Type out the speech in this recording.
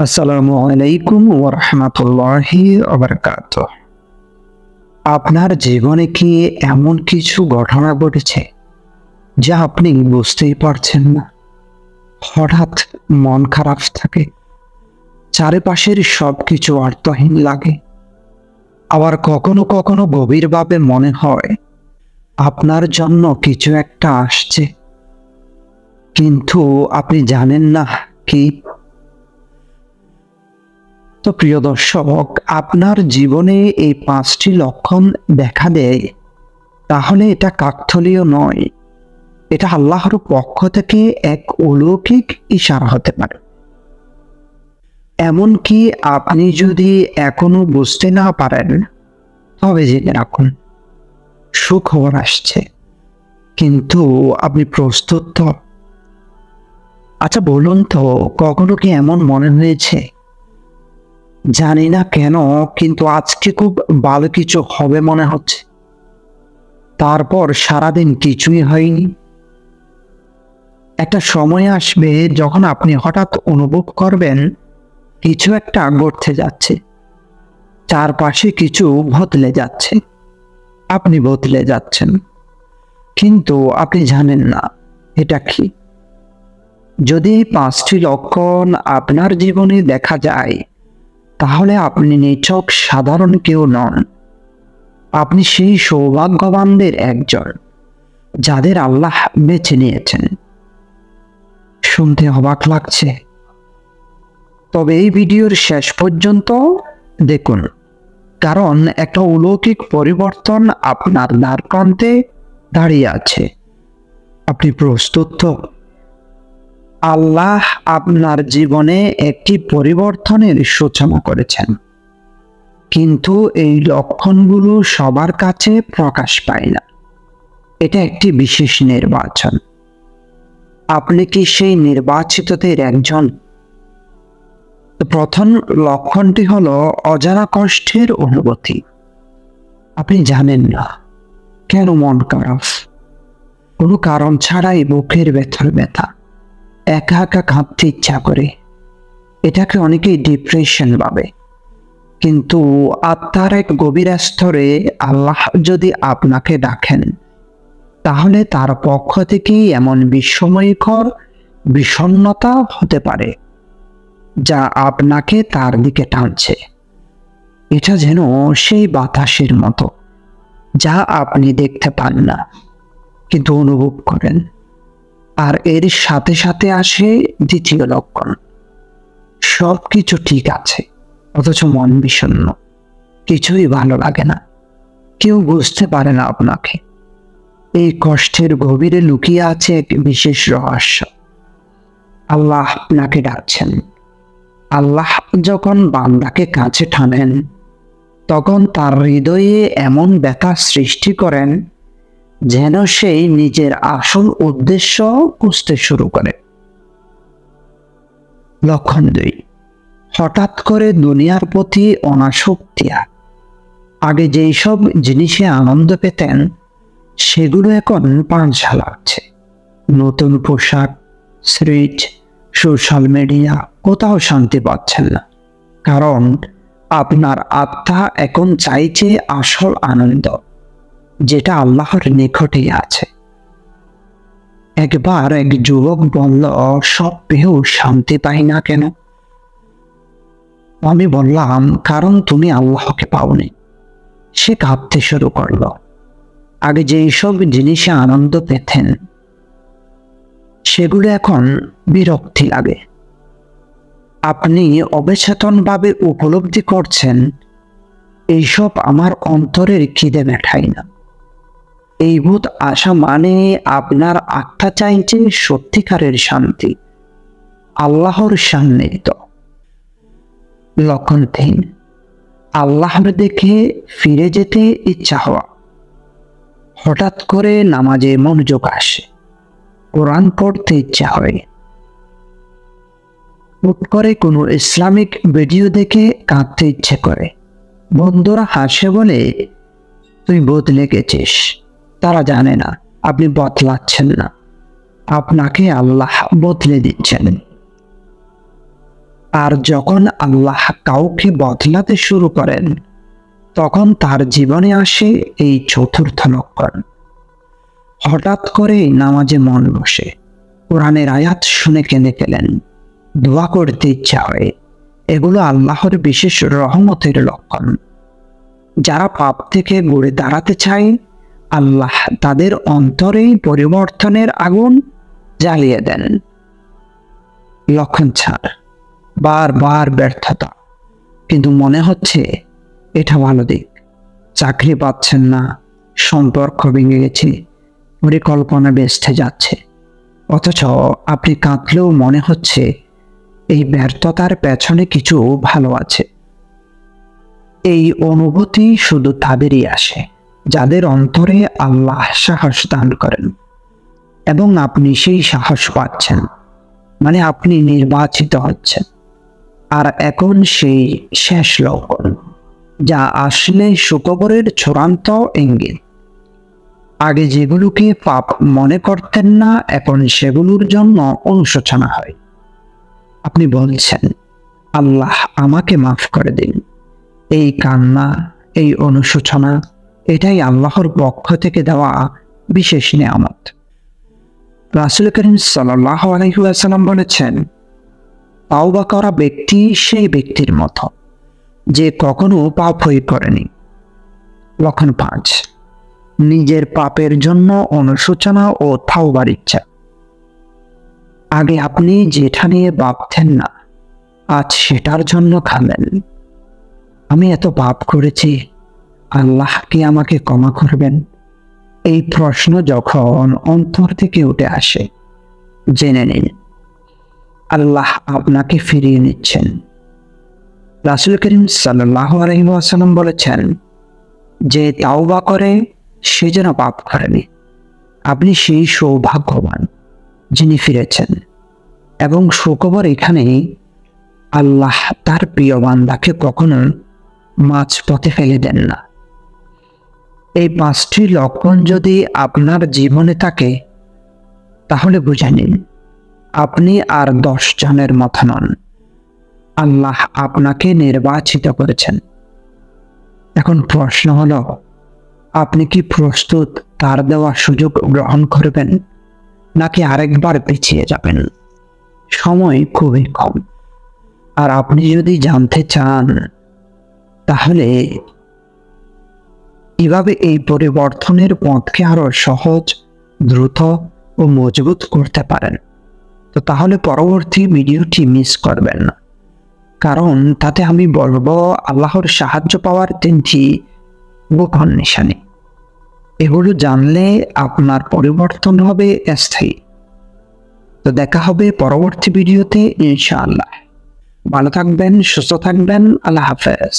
আসসালামু আলাইকুম ওয়া রাহমাতুল্লাহি ওয়া বারাকাতুহু। আপনার জীবনে কি এমন কিছু ঘটনা ঘটেছে যা আপনি বুঝতেই পারছেন না? হঠাৎ মন খারাপ থাকে, চারিপাশের সবকিছু অর্থহীন লাগে। আবার কখনো কখনো গভীরভাবে মনে হয় আপনার জন্য কিছু একটা আসছে, কিন্তু আপনি জানেন না কি। তো প্রিয় দর্শক, আপনার জীবনে এই ৫টি লক্ষণ দেখা দেয়, তাহলে এটা কাকতালীয় নয়, এটা আল্লাহর পক্ষ থেকে এক অলৌকিক ইশারা হতে পারে। এমনকি আপনি যদি এখনো বুঝতে না পারেন, তবে জেনে রাখুন সুখবর আসছে, কিন্তু আপনি প্রস্তুত তো? আচ্ছা বলুন তো, কখনো কি এমন মনে হয়েছে, জানি না কেন কিন্তু আজকে খুব ভালো কিছু হবে মনে হচ্ছে, তারপর সারাদিন কিছুই হয়নি? একটা সময় আসবে যখন আপনি হঠাৎ অনুভব করবেন কিছু একটা ঘটতে যাচ্ছে, চারপাশে কিছু বদলে যাচ্ছে, আপনি বদলে যাচ্ছেন, কিন্তু আপনি জানেন না এটা কি। যদি এই ৫টি লক্ষণ আপনার জীবনে দেখা যায়, তাহলে আপনি নিছক সাধারণ কেউ নন, আপনি সেই সৌভাগ্যবানদের একজন যাদের আল্লাহ বেছে নিয়েছেন। শুনতে অবাক লাগছে? তবে এই ভিডিওর শেষ পর্যন্ত দেখুন, কারণ একটা অলৌকিক পরিবর্তন আপনার দ্বারপ্রান্তে দাঁড়িয়ে আছে। আপনি প্রস্তুত তো? আল্লাহ আপনার জীবনে একটি পরিবর্তনের সূচনা করেছেন, কিন্তু এই লক্ষণগুলো সবার কাছে প্রকাশ পায় না। এটা একটি বিশেষ নির্বাচন। আপনি কি সেই নির্বাচিতদের একজন? প্রথম লক্ষণটি হলো অজানা কষ্টের অনুভূতি। আপনি জানেন না কেন মন খারাপ, কোনো কারণ ছাড়াই বুকের ভেতর ব্যথা, একা একা কাঁদতে ইচ্ছা করে। এটাকে অনেকেই ডিপ্রেশন ভাবে, কিন্তু আত্মার এক গভীর স্তরে আল্লাহ যদি আপনাকে ডাকেন, তাহলে তার পক্ষ থেকেই এমন বিস্ময়কর বিষণ্ণতা হতে পারে যা আপনাকে তার দিকে টানছে। এটা যেন সেই বাতাসের মতো যা আপনি দেখতে পান না, কিন্তু অনুভব করেন। আর এর সাথে সাথে আসে দ্বিতীয় লক্ষণ, সবকিছু ঠিক আছে অথচ মন বিষণ্ণ, কিছুই ভালো লাগে না, কেউ বুঝতে পারে না আপনাকে। এই কষ্টের গভীরে লুকিয়ে আছে এক বিশেষ রহস্য। আল্লাহ আপনাকে ডাকছেন। আল্লাহ যখন বান্দাকে কাছে টানেন, তখন তার হৃদয়ে এমন ব্যথা সৃষ্টি করেন যেন সেই নিজের আসল উদ্দেশ্য খুঁজতে শুরু করে। লক্ষণ ২, হঠাৎ করে দুনিয়ার প্রতি অনাসক্তি। আগে যেই সব জিনিসে আনন্দ পেতেন, সেগুলো এখন পাঞ্ছা লাগছে। নতুন পোশাক, সিরিজ, সোশ্যাল মিডিয়া, কোথাও শান্তি পাচ্ছেন না, কারণ আপনার আত্মা এখন চাইছে আসল আনন্দ, যেটা আল্লাহর নিকটেই আছে। একবার এক যুবক বলল, সব পেয়েও শান্তি পাই না কেন? আমি বললাম, কারণ তুমি আল্লাহকে পাওনি। সে কাঁদতে শুরু করল। আগে যেই সব জিনিসে আনন্দ পেতেন, সেগুলো এখন বিরক্তি লাগে। আপনি অবচেতনভাবে উপলব্ধি করছেন, এইসব আমার অন্তরের খিদে মেটায় না। এই বোধ আসা মানে আপনার আত্মা চাইছে সত্যিকারের শান্তি, আল্লাহর সান্নিধ্য। লক্ষণ ৩, আল্লাহর দেখে ফিরে যেতে ইচ্ছা হওয়া। হঠাৎ করে নামাজে মনোযোগ আসে, কোরআন পড়তে ইচ্ছা হয়, হুট করে কোনো ইসলামিক ভিডিও দেখে কাঁদতে ইচ্ছে করে। বন্ধুরা হাসে বলে, তুই বদলে গেছিস। তারা জানে না আপনি বদলাচ্ছেন না, আপনাকে আল্লাহ বদলে দিচ্ছেন। আর যখন আল্লাহ কাউকে বদলাতে শুরু করেন, তখন তার জীবনে আসে এই চতুর্থ লক্ষণ। হঠাৎ করে নামাজে মন বসে, কোরআনের আয়াত শুনে কেঁদে ফেলেন, দোয়া করতে ইচ্ছা হয়। এগুলো আল্লাহর বিশেষ রহমতের লক্ষণ। যারা পাপ থেকে ঘুরে দাঁড়াতে চায়, আল্লাহ তাদের অন্তরে পরিবর্তনের আগুন জ্বালিয়ে দেন। লক্ষণ 4, বারবার ব্যর্থতা, কিন্তু মনে হচ্ছে এটা ভালো দিক। চাকরি পাচ্ছেন না, সম্পর্ক ভেঙে গেছে, পরিকল্পনা বেস্টে যাচ্ছে, অথচ আপনি কাঁদলেও মনে হচ্ছে এই ব্যর্থতার পেছনে কিছু ভালো আছে। এই অনুভূতি শুধু তাদেরই আসে যাদের অন্তরে আল্লাহ সাহস দান করেন, এবং আপনি সেই সাহস পাচ্ছেন, মানে আপনি নির্বাচিত হচ্ছেন। আর এখন সেই শেষ লক্ষণ, যা আসলে সুখবরের চূড়ান্ত ইঙ্গিত। আগে যেগুলোকে পাপ মনে করতেন না, এখন সেগুলোর জন্য অনুশোচনা হয়। আপনি বলছেন, আল্লাহ আমাকে মাফ করে দিন। এই কান্না, এই অনুশোচনা, এটাই আল্লাহর পক্ষ থেকে দেওয়া বিশেষ নিয়ামত। রাসূল করিম সাল্লাল্লাহু আলাইহি ওয়াসাল্লাম বলেছেন, তাওবা করা ব্যক্তি সেই ব্যক্তির মতো যে কখনো পাপই করেনি। লক্ষণ 5, নিজের পাপের জন্য অনুশোচনা ও তাওবার ইচ্ছা। আগে আপনি যেটা নিয়ে ভাবতেন না, আজ সেটার জন্য কাঁদেন। আমি এত পাপ করেছি, আল্লাহ কি আমাকে ক্ষমা করবেন? এই প্রশ্ন যখন অন্তর থেকে উঠে আসে, জেনে নিন আল্লাহ আপনাকে ফিরিয়ে নিচ্ছেন। রাসূল করিম সাল্লাল্লাহু আলাইহি ওয়াসাল্লাম বলেছেন, যে তাওবা করে সে যেন পাপ করেনি। আপনি সেই সৌভাগ্যবান যিনি ফিরেছেন। এবং সুখবর এখানেই, আল্লাহ তার প্রিয় বান্দাকে কখনো মাঝপথে ফেলে দেন না। এই 5টি লক্ষণ যদি আপনার জীবনে থাকে, তাহলে বুঝে নিন আপনি আর 10 জনের মতো নন। আল্লাহ আপনাকে নির্বাচিত করেছেন। এখন প্রশ্ন হলো, আপনি কি প্রস্তুত তার দেওয়া সুযোগ গ্রহণ করবেন, নাকি আরেকবার পিছিয়ে যাবেন? সময় খুবই কম। আর আপনি যদি জানতে চান, তাহলে কিভাবে এই পরিবর্তনের পথকে আরো সহজ, দ্রুত ও মজবুত করতে পারেন, তো তাহলে পরবর্তী ভিডিওটি মিস করবেন না। কারণ তাতে আমি বলবো আল্লাহর সাহায্য পাওয়ার 3টি গোপন নিশানি। এগুলো জানলে আপনার পরিবর্তন হবে স্থায়ী। তো দেখা হবে পরবর্তী ভিডিওতে ইনশাআল্লাহ। ভালো থাকবেন, সুস্থ থাকবেন। আল্লাহ হাফেজ।